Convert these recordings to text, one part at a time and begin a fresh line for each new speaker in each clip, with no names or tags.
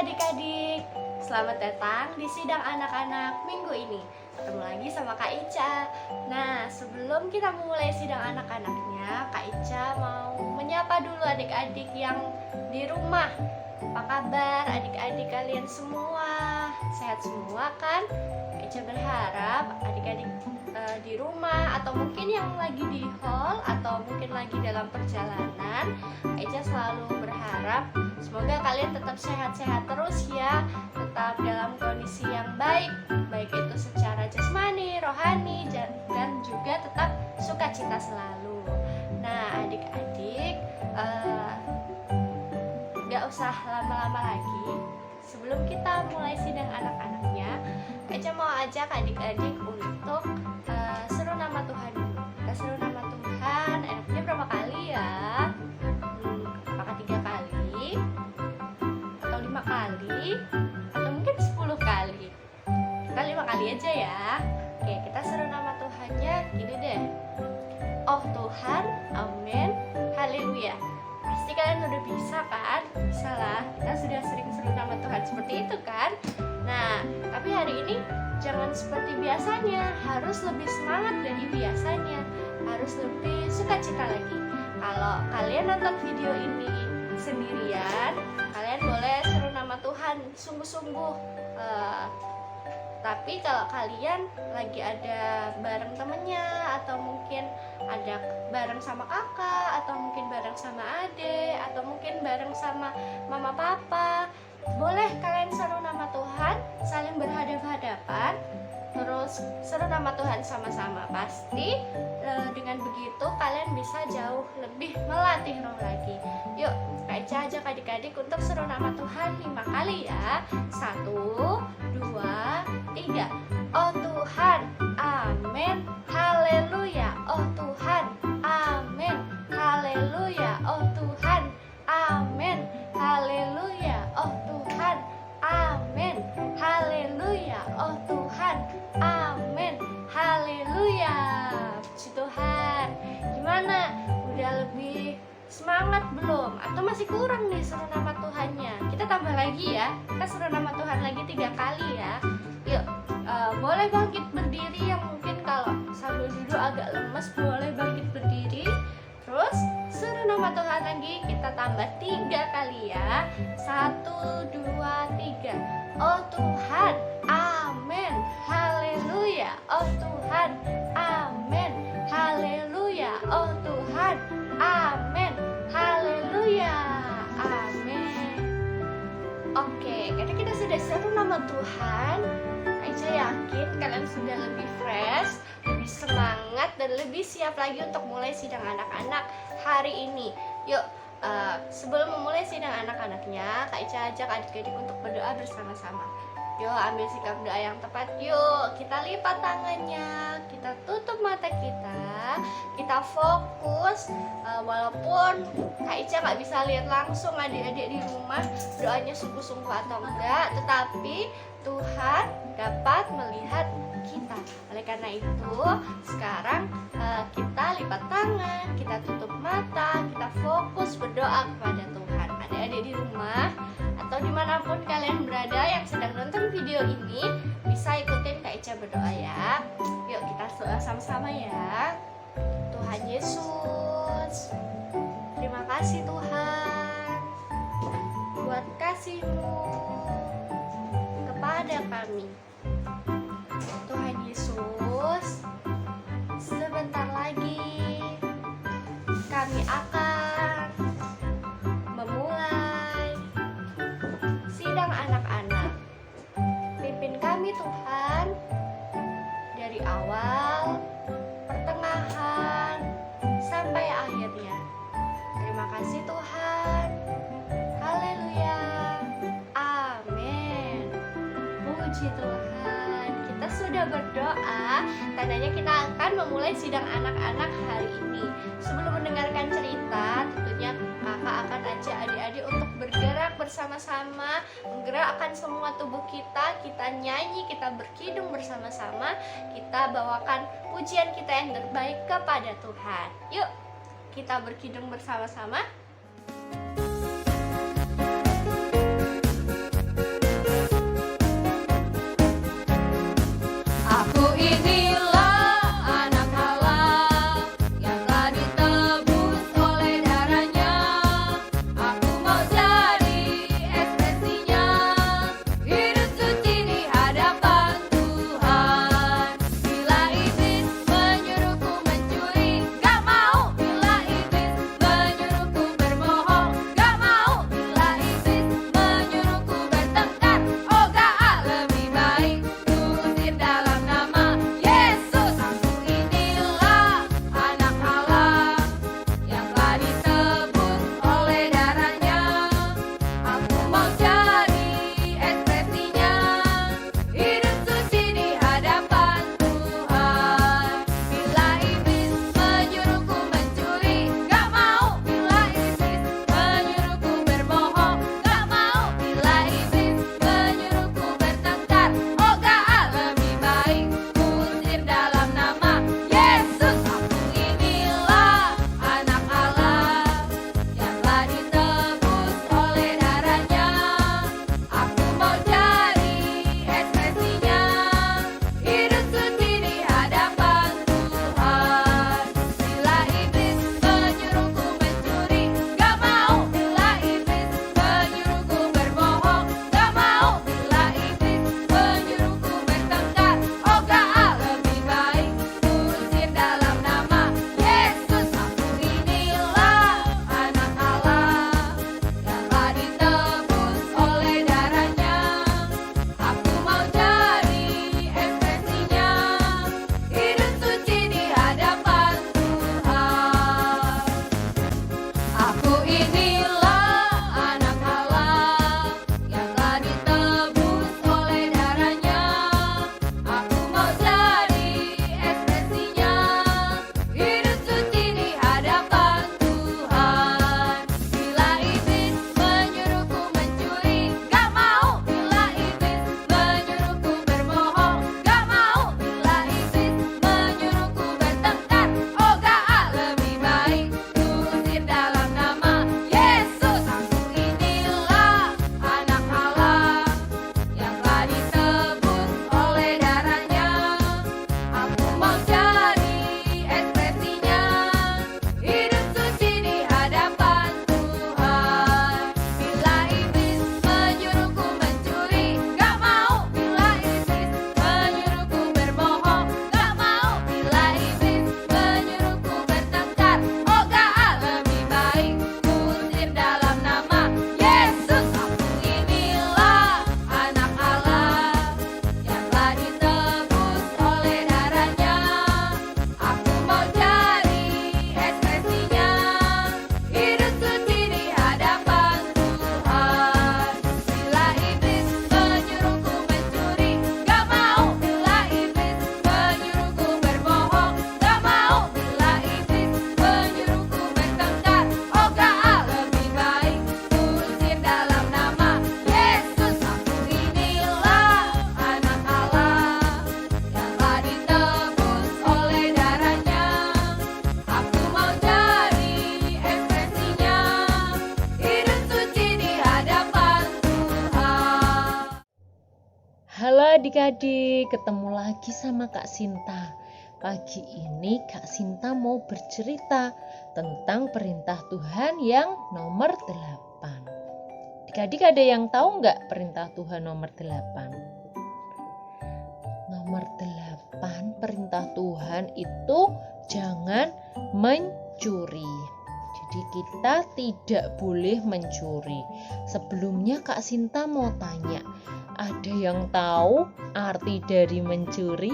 adik-adik, selamat datang di sidang anak-anak minggu ini. Ketemu lagi sama Kak Ica. Nah, sebelum kita memulai sidang anak-anaknya, Kak Ica mau menyapa dulu adik-adik yang di rumah. Apa kabar adik-adik kalian semua? Sehat semua kan? Kak Ica berharap adik-adik di rumah atau mungkin yang lagi di hall atau mungkin lagi dalam perjalanan, Kak Ica selalu berharap semoga kalian tetap sehat-sehat terus ya, tetap dalam kondisi yang baik, baik itu secara jasmani, rohani, dan juga tetap sukacita selalu. Nah adik-adik, gak usah lama-lama lagi. Sebelum kita mulai sidang anak-anaknya, Kak Ica mau ajak adik-adik untuk seru nama Tuhan dulu. Kita seru nama Tuhan, enaknya berapa kali ya? Apakah 3 kali? Atau 5 kali? Atau mungkin 10 kali? Kita 5 kali aja ya. Oke, kita seru nama Tuhannya gini deh. Oh Tuhan, amin, haleluya. Pasti kalian udah bisa kan? Bisa lah, kita sudah sering seru nama Tuhan seperti itu kan? Nah, tapi hari ini jangan seperti biasanya, harus lebih semangat dari biasanya, harus lebih sukacita lagi. Kalau kalian nonton video ini sendirian, kalian boleh seru nama Tuhan sungguh-sungguh. Tapi kalau kalian lagi ada bareng temennya, atau mungkin ada bareng sama kakak, atau mungkin bareng sama adik, atau mungkin bareng sama mama papa, boleh kalian seru nama Tuhan saling berhadapan-hadapan, terus seru nama Tuhan sama-sama. Pasti dengan begitu kalian bisa jauh lebih melatih roh lagi. Yuk, Kak Ica ajak adik-adik untuk seru nama Tuhan 5 kali ya. 1, 2, 3. Oh Tuhan, amin, haleluya. Oh Tuhan, amin, haleluya. Oh Tuhan, amin, haleluya. Oh Tuhan, amin, haleluya. Oh Tuhan, amin, haleluya. Puji Tuhan. Gimana? Udah lebih semangat belum? Atau masih kurang nih seru nama Tuhannya? Kita tambah lagi ya. Kita seru nama Tuhan lagi 3 kali ya. Yuk, boleh bangkit berdiri, yang mungkin kalau sambil duduk agak lemes boleh bangkit berdiri. Terus seru nama Tuhan lagi, kita tambah 3 kali ya. 1, 2, 3. Oh Tuhan, amin, haleluya. Oh Tuhan, amin, haleluya. Oh Tuhan, amin, haleluya. Amin. Oke, karena kita sudah seru nama Tuhan, saya yakin kalian sudah lebih fresh, lebih semangat, dan lebih siap lagi untuk mulai sidang anak-anak hari ini. Yuk, sebelum memulai sidang anak-anaknya, Kak Ica ajak adik-adik untuk berdoa bersama-sama. Yuk, ambil sikap doa yang tepat. Yuk, kita lipat tangannya, kita tutup mata kita fokus. Walaupun Kak Ica nggak bisa lihat langsung adik-adik di rumah doanya sungguh-sungguh atau enggak, tetapi Tuhan dapat melihat kita. Oleh karena itu, sekarang kita lipat tangan, kita tutup mata, kita fokus berdoa kepada Tuhan. Adik-adik di rumah atau dimanapun kalian berada yang sedang nonton video ini, bisa ikutin Kak Ica berdoa ya. Yuk kita doa sama-sama ya. Tuhan Yesus, terima kasih Tuhan buat kasih-Mu kepada kami. Tuhan Yesus, sebentar lagi kami akan memulai sidang anak-anak. Pimpin kami Tuhan dari awal, pertengahan, sampai akhirnya. Terima kasih Tuhan. Haleluya. Amin. Puji Tuhan. Kita sudah berdoa, tandanya kita akan memulai sidang anak-anak hari ini. Sebelum mendengarkan cerita, tentunya kakak akan ajak adik-adik untuk bergerak bersama-sama, menggerakkan semua tubuh kita nyanyi, kita berkidung bersama-sama, kita bawakan pujian kita yang terbaik kepada Tuhan. Yuk, kita berkidung bersama-sama.
adik-adik, ketemu lagi sama Kak Sinta. Pagi ini Kak Sinta mau bercerita tentang perintah Tuhan yang nomor 8. Adik-adik ada yang tahu nggak perintah Tuhan nomor 8? Nomor 8 perintah Tuhan itu jangan mencuri. Jadi kita tidak boleh mencuri. Sebelumnya Kak Sinta mau tanya, ada yang tahu arti dari mencuri?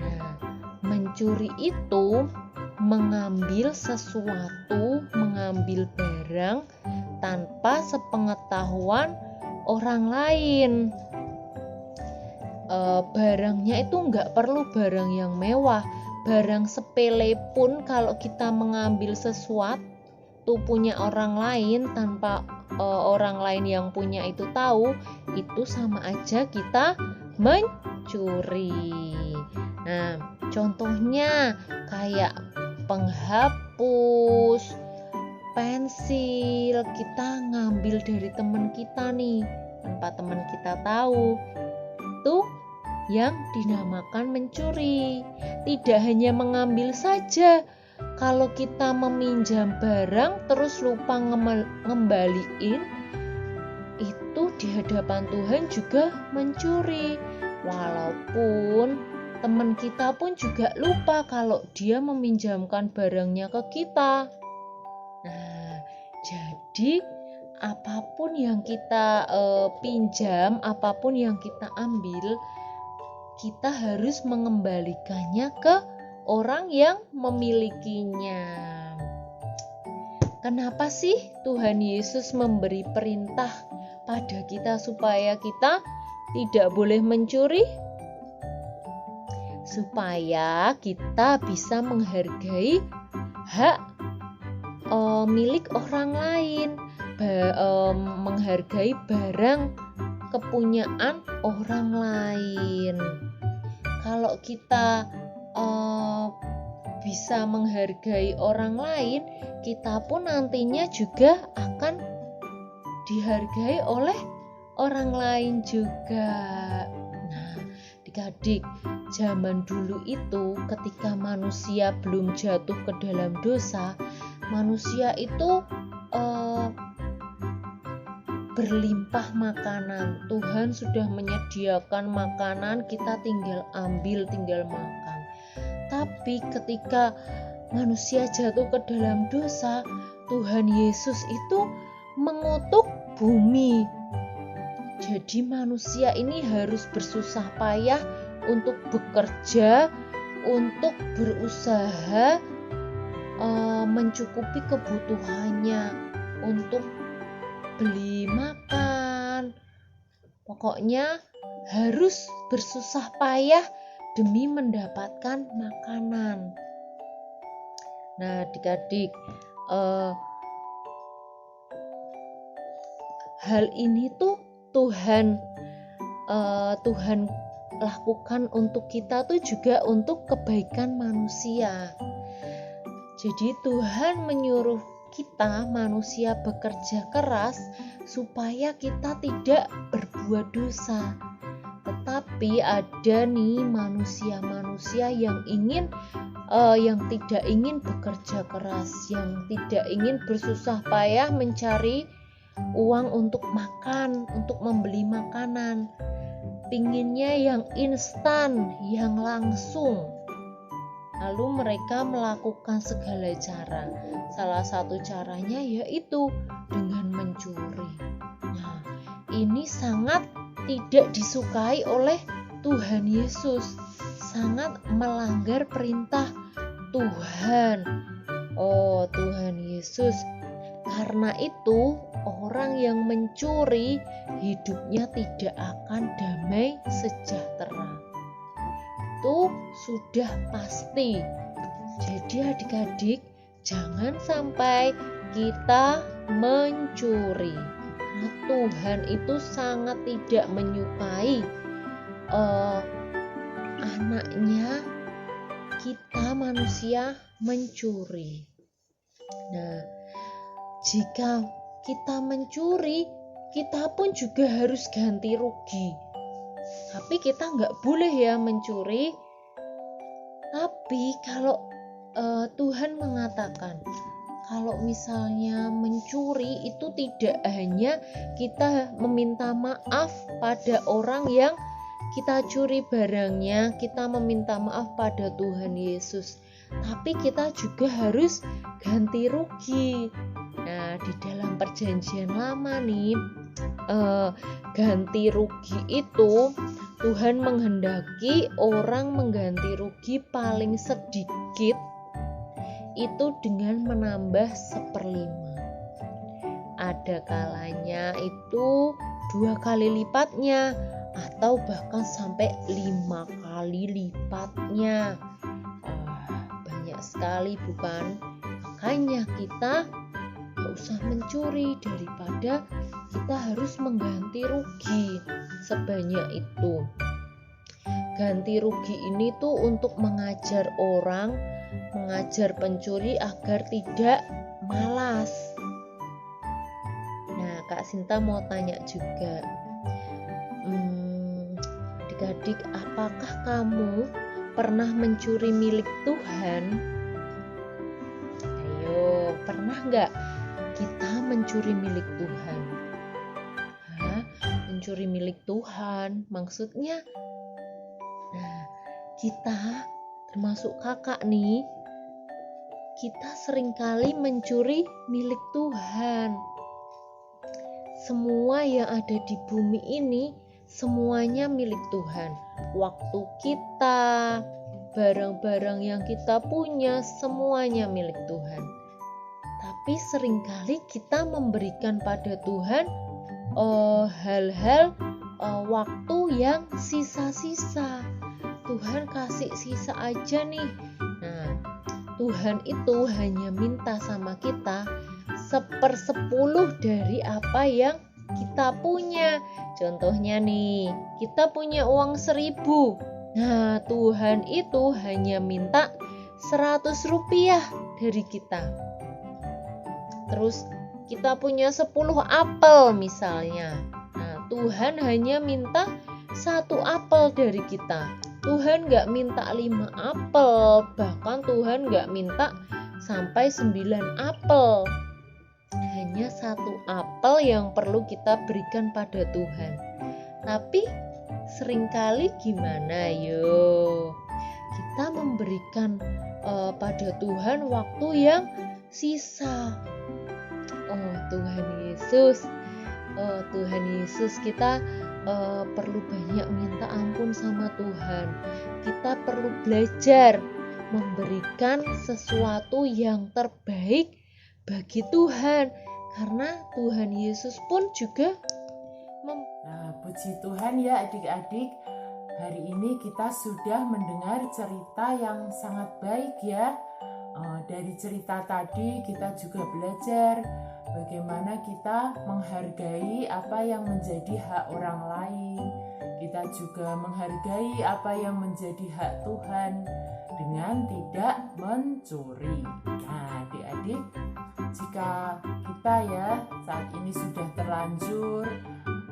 Nah, mencuri itu mengambil sesuatu, mengambil barang tanpa sepengetahuan orang lain. Barangnya itu nggak perlu barang yang mewah, barang sepele pun kalau kita mengambil sesuatu punya orang lain tanpa orang lain yang punya itu tahu, itu sama aja kita mencuri. Nah, contohnya kayak penghapus, pensil, kita ngambil dari teman kita nih tanpa teman kita tahu. Itu yang dinamakan mencuri. Tidak hanya mengambil saja, kalau kita meminjam barang terus lupa ngembaliin, itu di hadapan Tuhan juga mencuri. Walaupun teman kita pun juga lupa kalau dia meminjamkan barangnya ke kita. Nah, jadi apapun yang kita pinjam, apapun yang kita ambil, kita harus mengembalikannya ke orang yang memilikinya. Kenapa sih Tuhan Yesus memberi perintah pada kita supaya kita tidak boleh mencuri? Supaya kita bisa menghargai hak milik orang lain, menghargai barang kepunyaan orang lain. Kalau kita bisa menghargai orang lain, kita pun nantinya juga akan dihargai oleh orang lain juga. Nah, adik-adik, zaman dulu itu ketika manusia belum jatuh ke dalam dosa, manusia itu berlimpah makanan. Tuhan sudah menyediakan makanan, kita tinggal ambil, tinggal makan. Tapi ketika manusia jatuh ke dalam dosa, Tuhan Yesus itu mengutuk bumi. Jadi manusia ini harus bersusah payah untuk bekerja, untuk berusaha mencukupi kebutuhannya, untuk beli makan. Pokoknya harus bersusah payah demi mendapatkan makanan. Nah, adik-adik, hal ini tuh Tuhan lakukan untuk kita tuh juga untuk kebaikan manusia. Jadi Tuhan menyuruh kita manusia bekerja keras supaya kita tidak berbuat dosa. Tetapi ada nih manusia-manusia yang tidak ingin bekerja keras, yang tidak ingin bersusah payah mencari uang untuk makan, untuk membeli makanan. Pinginnya yang instan, yang langsung. Lalu mereka melakukan segala cara. Salah satu caranya yaitu dengan mencuri. Nah, ini sangat tidak disukai oleh Tuhan Yesus. Sangat melanggar perintah Tuhan. Oh, Tuhan Yesus. Karena itu, orang yang mencuri hidupnya tidak akan damai sejahtera. Itu sudah pasti. Jadi adik-adik, jangan sampai kita mencuri. Karena Tuhan itu sangat tidak menyukai anaknya kita manusia mencuri. Nah, jika kita mencuri, kita pun juga harus ganti rugi. Tapi kita nggak boleh ya mencuri. Tapi kalau Tuhan mengatakan kalau misalnya mencuri itu tidak hanya kita meminta maaf pada orang yang kita curi barangnya, kita meminta maaf pada Tuhan Yesus, tapi kita juga harus ganti rugi. Nah, di dalam perjanjian lama nih, ganti rugi itu Tuhan menghendaki orang mengganti rugi paling sedikit itu dengan menambah 1/5. Ada kalanya itu 2 kali lipatnya atau bahkan sampai 5 kali lipatnya. Banyak sekali bukan? Makanya kita gak usah mencuri daripada kita harus mengganti rugi sebanyak itu. Ganti rugi ini tuh untuk mengajar orang, mengajar pencuri agar tidak malas. Nah, Kak Sinta mau tanya juga, adik-adik, apakah kamu pernah mencuri milik Tuhan? Ayo, pernah nggak kita mencuri milik Tuhan? Mencuri milik Tuhan maksudnya, nah, kita termasuk kakak nih, kita seringkali mencuri milik Tuhan. Semua yang ada di bumi ini semuanya milik Tuhan. Waktu kita, barang-barang yang kita punya, semuanya milik Tuhan. Tapi seringkali kita memberikan pada Tuhan hal-hal waktu yang sisa-sisa. Tuhan kasih sisa aja nih. Nah, Tuhan itu hanya minta sama kita 1/10 dari apa yang kita punya. Contohnya nih, kita punya uang 1.000. Nah, Tuhan itu hanya minta 100 rupiah dari kita. Terus kita punya 10 apel misalnya. Nah, Tuhan hanya minta 1 apel dari kita. Tuhan gak minta 5 apel, bahkan Tuhan gak minta sampai 9 apel. Hanya 1 apel yang perlu kita berikan pada Tuhan. Tapi seringkali gimana yo? Kita memberikan pada Tuhan waktu yang sisa. Tuhan Yesus, kita perlu banyak minta ampun sama Tuhan. Kita perlu belajar memberikan sesuatu yang terbaik bagi Tuhan, karena Tuhan Yesus pun juga
puji Tuhan ya adik-adik, hari ini kita sudah mendengar cerita yang sangat baik ya. Dari cerita tadi kita juga belajar bagaimana kita menghargai apa yang menjadi hak orang lain. Kita juga menghargai apa yang menjadi hak Tuhan dengan tidak mencuri. Nah, adik-adik, jika kita ya saat ini sudah terlanjur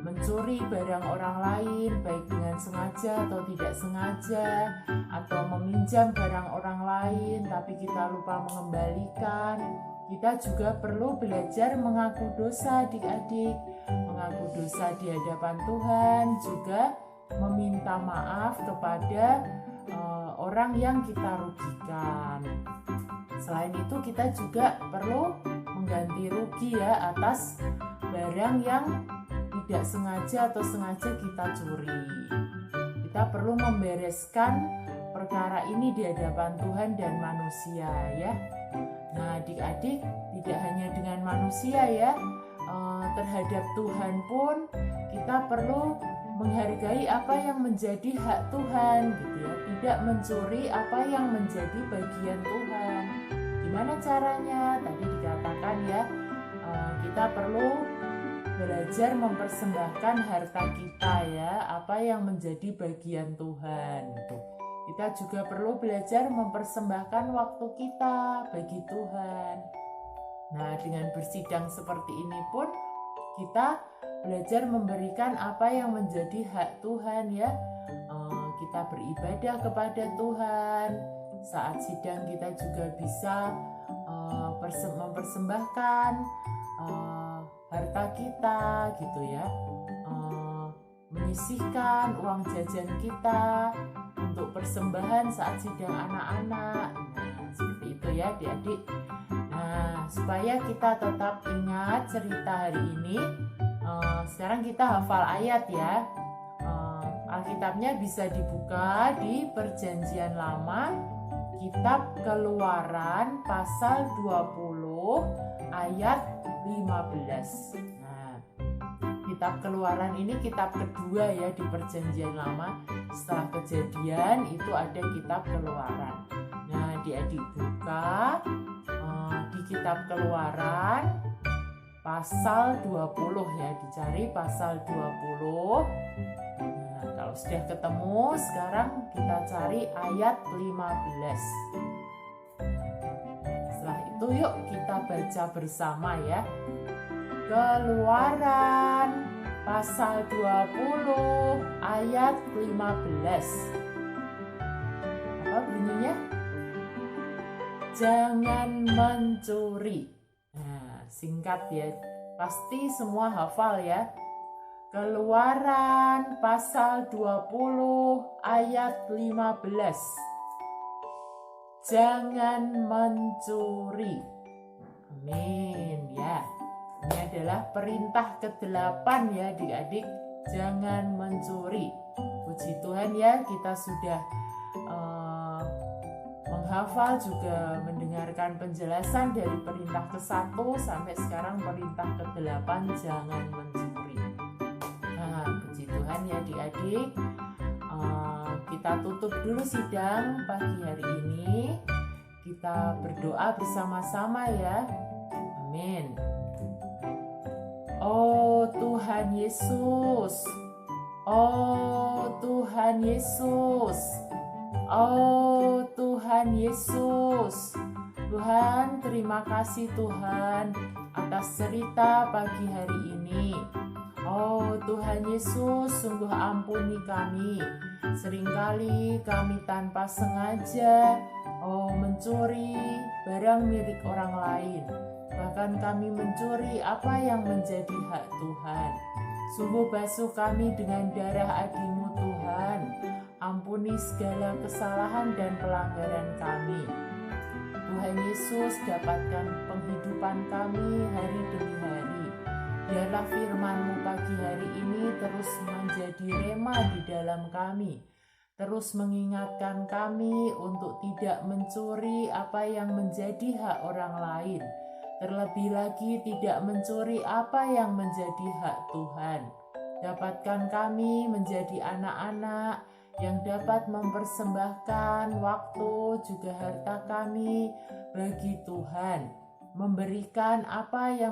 mencuri barang orang lain, baik dengan sengaja atau tidak sengaja, atau meminjam barang orang lain tapi kita lupa mengembalikan, kita juga perlu belajar mengaku dosa adik-adik, mengaku dosa di hadapan Tuhan, juga meminta maaf kepada orang yang kita rugikan. Selain itu kita juga perlu mengganti rugi ya atas barang yang tidak sengaja atau sengaja kita curi. Kita perlu membereskan perkara ini di hadapan Tuhan dan manusia ya. Nah adik-adik, tidak hanya dengan manusia ya, terhadap Tuhan pun kita perlu menghargai apa yang menjadi hak Tuhan gitu ya. Tidak mencuri apa yang menjadi bagian Tuhan. Gimana caranya? Tadi dikatakan ya, kita perlu belajar mempersembahkan harta kita ya, apa yang menjadi bagian Tuhan gitu. Kita juga perlu belajar mempersembahkan waktu kita bagi Tuhan. Nah, dengan bersidang seperti ini pun kita belajar memberikan apa yang menjadi hak Tuhan ya. Kita beribadah kepada Tuhan. Saat sidang kita juga bisa mempersembahkan harta kita gitu ya, menyisihkan uang jajan kita untuk persembahan saat sidang anak-anak. Nah, seperti itu ya adik-adik. Nah, supaya kita tetap ingat cerita hari ini, sekarang kita hafal ayat ya. Alkitabnya bisa dibuka di Perjanjian Lama, Kitab Keluaran pasal 20 ayat 15. Nah, Kitab Keluaran ini kitab kedua ya di Perjanjian Lama. Setelah Kejadian itu ada Kitab Keluaran. Nah, adik-adik buka di Kitab Keluaran pasal 20 ya, dicari pasal 20. Nah, kalau sudah ketemu, sekarang kita cari ayat 15. Setelah itu yuk kita baca bersama ya. Keluaran pasal 20 ayat 15. Apa bunyinya? Jangan mencuri. Nah, singkat ya. Pasti semua hafal ya. Keluaran pasal 20 ayat 15. Jangan mencuri. Amin ya. Ini adalah perintah ke-8 ya adik-adik. Jangan mencuri. Puji Tuhan ya, kita sudah menghafal juga mendengarkan penjelasan dari perintah ke-1 sampai sekarang perintah ke-8, jangan mencuri. Nah, puji Tuhan ya adik-adik. Kita tutup dulu sidang pagi hari ini. Kita berdoa bersama-sama ya. Amin. Oh Tuhan Yesus, oh Tuhan Yesus, oh Tuhan Yesus. Tuhan, terima kasih Tuhan atas cerita pagi hari ini. Oh Tuhan Yesus, sungguh ampuni kami. Seringkali kami tanpa sengaja mencuri barang milik orang lain. Bahkan kami mencuri apa yang menjadi hak Tuhan. Sungguh basuh kami dengan darah adi-Mu Tuhan. Ampuni segala kesalahan dan pelanggaran kami. Tuhan Yesus, dapatkan penghidupan kami hari demi hari. Biarlah firman-Mu pagi hari ini terus menjadi rema di dalam kami. Terus mengingatkan kami untuk tidak mencuri apa yang menjadi hak orang lain. Terlebih lagi tidak mencuri apa yang menjadi hak Tuhan. Dapatkan kami menjadi anak-anak yang dapat mempersembahkan waktu juga harta kami bagi Tuhan. Memberikan apa yang